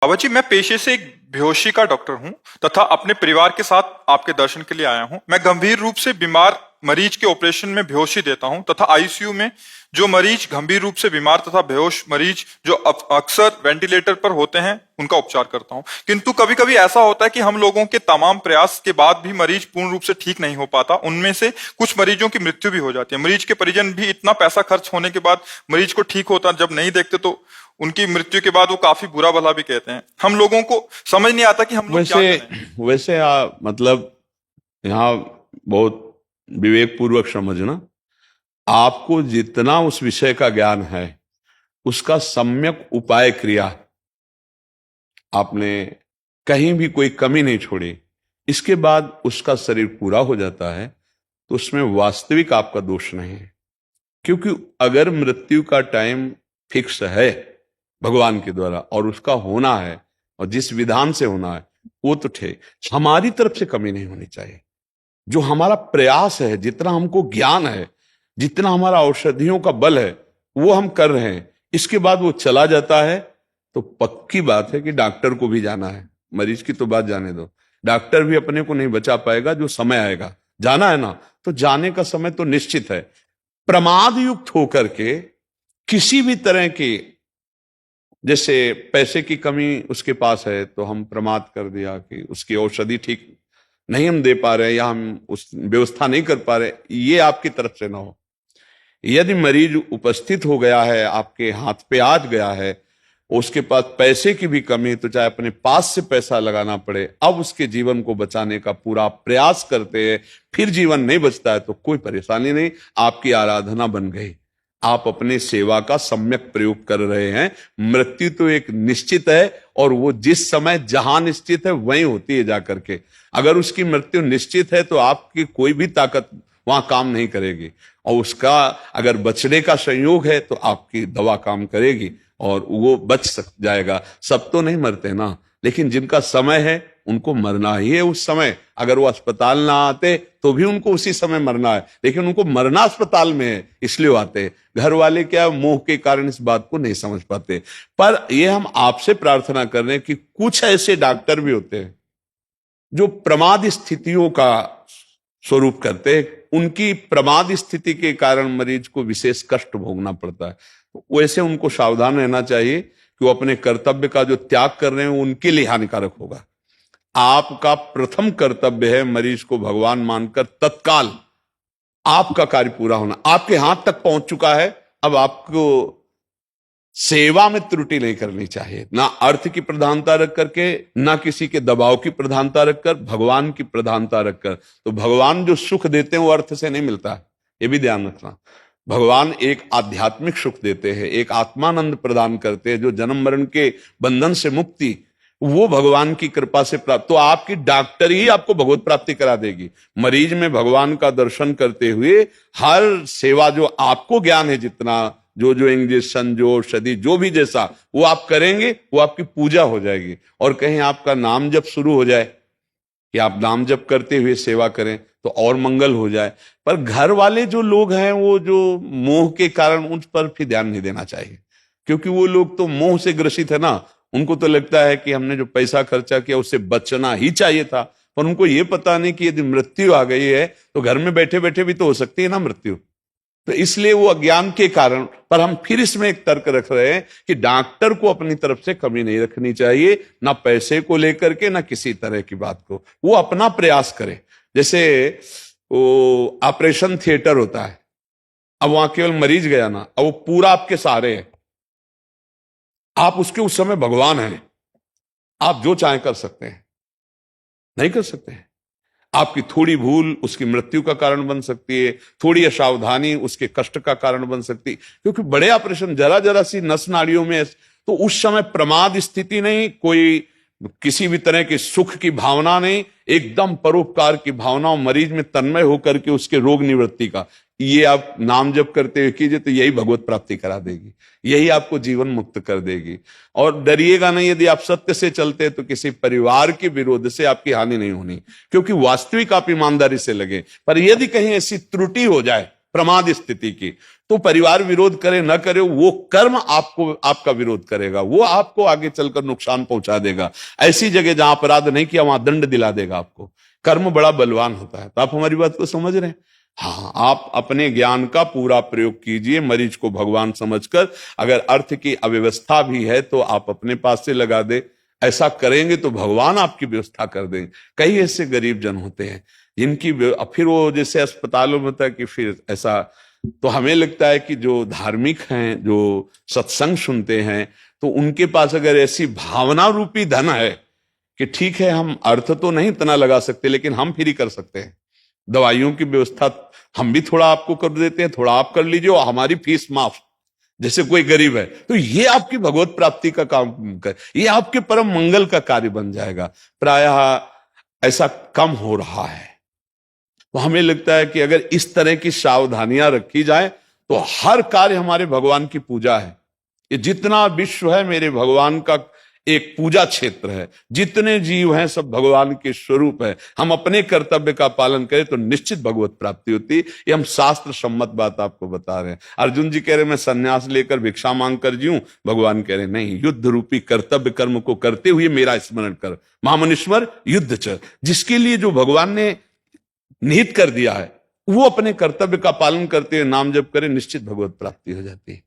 बाबा जी, मैं पेशे से एक बेहोशी का डॉक्टर हूं तथा अपने परिवार के साथ आपके दर्शन के लिए आया हूं। मैं गंभीर रूप से बीमार मरीज के ऑपरेशन में बेहोशी देता हूं तथा आईसीयू में जो मरीज गंभीर रूप से बीमार तथा बेहोश मरीज जो अक्सर वेंटिलेटर पर होते हैं उनका उपचार करता हूं। किंतु कभी कभी ऐसा होता है कि हम लोगों के तमाम प्रयास के बाद भी मरीज पूर्ण रूप से ठीक नहीं हो पाता। उनमें से कुछ मरीजों की मृत्यु भी हो जाती है। मरीज के परिजन भी इतना पैसा खर्च होने के बाद मरीज को ठीक होता जब नहीं देखते तो उनकी मृत्यु के बाद वो काफी बुरा भला भी कहते हैं। हम लोगों को समझ नहीं आता कि हम लोग क्या वैसे करें। वैसे मतलब यहाँ बहुत विवेक पूर्वक समझना। आपको जितना उस विषय का ज्ञान है उसका सम्यक उपाय क्रिया आपने कहीं भी कोई कमी नहीं छोड़ी, इसके बाद उसका शरीर पूरा हो जाता है तो उसमें वास्तविक आपका दोष नहीं है। क्योंकि अगर मृत्यु का टाइम फिक्स है भगवान के द्वारा और उसका होना है और जिस विधान से होना है वो तो ठीक, हमारी तरफ से कमी नहीं होनी चाहिए। जो हमारा प्रयास है, जितना हमको ज्ञान है, जितना हमारा औषधियों का बल है वो हम कर रहे हैं, इसके बाद वो चला जाता है तो पक्की बात है कि डॉक्टर को भी जाना है। मरीज की तो बात जाने दो, डॉक्टर भी अपने को नहीं बचा पाएगा। जो समय आएगा, जाना है ना, तो जाने का समय तो निश्चित है। प्रमाद युक्त होकर के किसी भी तरह की, जैसे पैसे की कमी उसके पास है तो हम प्रमाद कर दिया कि उसकी औषधि ठीक नहीं हम दे पा रहे या हम उस व्यवस्था नहीं कर पा रहे, ये आपकी तरफ से ना हो। यदि मरीज उपस्थित हो गया है, आपके हाथ पे आ गया है, उसके पास पैसे की भी कमी है, तो चाहे अपने पास से पैसा लगाना पड़े, अब उसके जीवन को बचाने का पूरा प्रयास करते हैं, फिर जीवन नहीं बचता है तो कोई परेशानी नहीं, आपकी आराधना बन गई। आप अपनी सेवा का सम्यक प्रयोग कर रहे हैं। मृत्यु तो एक निश्चित है और वो जिस समय जहां निश्चित है वहीं होती है जाकर के। अगर उसकी मृत्यु निश्चित है तो आपकी कोई भी ताकत वहां काम नहीं करेगी, और उसका अगर बचने का संयोग है तो आपकी दवा काम करेगी और वो बच जाएगा। सब तो नहीं मरते ना, लेकिन जिनका समय है उनको मरना ही है उस समय। अगर वो अस्पताल ना आते तो भी उनको उसी समय मरना है, लेकिन उनको मरना अस्पताल में है इसलिए वो आते। घर वाले क्या मोह के कारण इस बात को नहीं समझ पाते। पर ये हम आपसे प्रार्थना कर रहे हैं कि कुछ ऐसे डॉक्टर भी होते हैं जो प्रमाद स्थितियों का स्वरूप करते हैं। उनकी प्रमाद स्थिति के कारण मरीज को विशेष कष्ट भोगना पड़ता है। वैसे उनको सावधान रहना चाहिए कि वो अपने कर्तव्य का जो त्याग कर रहे हैं वो उनके लिए हानिकारक होगा। आपका प्रथम कर्तव्य है मरीज को भगवान मानकर तत्काल आपका कार्य पूरा होना। आपके हाथ तक पहुंच चुका है, अब आपको सेवा में त्रुटि नहीं करनी चाहिए। ना अर्थ की प्रधानता रख करके, ना किसी के दबाव की प्रधानता रखकर, भगवान की प्रधानता रखकर। तो भगवान जो सुख देते हैं वो अर्थ से नहीं मिलता है, ये भी ध्यान रखना। भगवान एक आध्यात्मिक सुख देते हैं, एक आत्मानंद प्रदान करते हैं, जो जन्म मरण के बंधन से मुक्ति वो भगवान की कृपा से प्राप्त। तो आपकी डॉक्टर ही आपको भगवत प्राप्ति करा देगी। मरीज में भगवान का दर्शन करते हुए हर सेवा जो आपको ज्ञान है, जितना जो जो इंजेक्शन, जो औषधि, जो भी जैसा वो आप करेंगे वो आपकी पूजा हो जाएगी। और कहीं आपका नाम जप शुरू हो जाए कि आप नाम जप करते हुए सेवा करें तो और मंगल हो जाए। पर घर वाले जो लोग हैं वो जो मोह के कारण, उन पर भी ध्यान नहीं देना चाहिए, क्योंकि वो लोग तो मोह से ग्रसित है ना। उनको तो लगता है कि हमने जो पैसा खर्चा किया उससे बचना ही चाहिए था, पर उनको ये पता नहीं कि यदि मृत्यु आ गई है तो घर में बैठे बैठे भी तो हो सकती है ना मृत्यु। तो इसलिए वो अज्ञान के कारण। पर हम फिर इसमें एक तर्क रख रहे हैं कि डॉक्टर को अपनी तरफ से कमी नहीं रखनी चाहिए, ना पैसे को लेकर के, ना किसी तरह की बात को। वो अपना प्रयास करे। जैसे वो ऑपरेशन थिएटर होता है, अब वहां केवल मरीज गया ना, अब वो पूरा आपके सहारे है। आप उसके उस समय भगवान हैं, आप जो चाहे कर सकते हैं, नहीं कर सकते हैं। आपकी थोड़ी भूल उसकी मृत्यु का कारण बन सकती है, थोड़ी असावधानी उसके कष्ट का कारण बन सकती है। क्योंकि बड़े ऑपरेशन, जरा जरा सी नस नाड़ियों में, तो उस समय प्रमाद स्थिति नहीं, कोई किसी भी तरह की सुख की भावना नहीं, एकदम परोपकार की भावना, मरीज में तन्मय होकर के उसके रोग निवृत्ति का। ये आप नाम जप करते हुए कीजिए तो यही भगवत प्राप्ति करा देगी, यही आपको जीवन मुक्त कर देगी। और डरिएगा नहीं, यदि आप सत्य से चलते तो किसी परिवार के विरोध से आपकी हानि नहीं होनी, क्योंकि वास्तविक आप ईमानदारी से लगे। पर यदि कहीं ऐसी त्रुटि हो जाए प्रमाद स्थिति की, तो परिवार विरोध करे न करे, वो कर्म आपको आपका विरोध करेगा, वो आपको आगे चलकर नुकसान पहुंचा देगा। ऐसी जगह जहां अपराध नहीं किया वहां दंड दिला देगा आपको। कर्म बड़ा बलवान होता है। तो आप हमारी बात को समझ रहे हैं? हाँ, आप अपने ज्ञान का पूरा प्रयोग कीजिए, मरीज को भगवान समझकर। अगर अर्थ की अव्यवस्था भी है तो आप अपने पास से लगा दे। ऐसा करेंगे तो भगवान आपकी व्यवस्था कर देंगे। कई ऐसे गरीब जन होते हैं जिनकी फिर वो जैसे अस्पतालों में था कि फिर ऐसा, तो हमें लगता है कि जो धार्मिक हैं, जो सत्संग सुनते हैं, तो उनके पास अगर ऐसी भावना रूपी धन है कि ठीक है, हम अर्थ तो नहीं इतना लगा सकते लेकिन हम फ्री कर सकते हैं, दवाइयों की व्यवस्था हम भी थोड़ा आपको कर देते हैं, थोड़ा आप कर लीजिए और हमारी फीस माफ, जैसे कोई गरीब है, तो ये आपकी भगवत प्राप्ति का काम कर, ये आपके परम मंगल का कार्य बन जाएगा। प्रायः ऐसा कम हो रहा है। तो हमें लगता है कि अगर इस तरह की सावधानियां रखी जाए तो हर कार्य हमारे भगवान की पूजा है। ये जितना विश्व है मेरे भगवान का एक पूजा क्षेत्र है। जितने जीव हैं सब भगवान के स्वरूप है। हम अपने कर्तव्य का पालन करें तो निश्चित भगवत प्राप्ति होती है। ये हम शास्त्र सम्मत बात आपको बता रहे हैं। अर्जुन जी कह रहे मैं संन्यास लेकर भिक्षा मांग कर जीऊं, भगवान कह रहे नहीं, युद्ध रूपी कर्तव्य कर्म को करते हुए मेरा स्मरण कर, महामनीश्वर युद्ध च। जिसके लिए जो भगवान ने निहित कर दिया है वो अपने कर्तव्य का पालन करते हुए नाम जप करे, निश्चित भगवत प्राप्ति हो जाती है।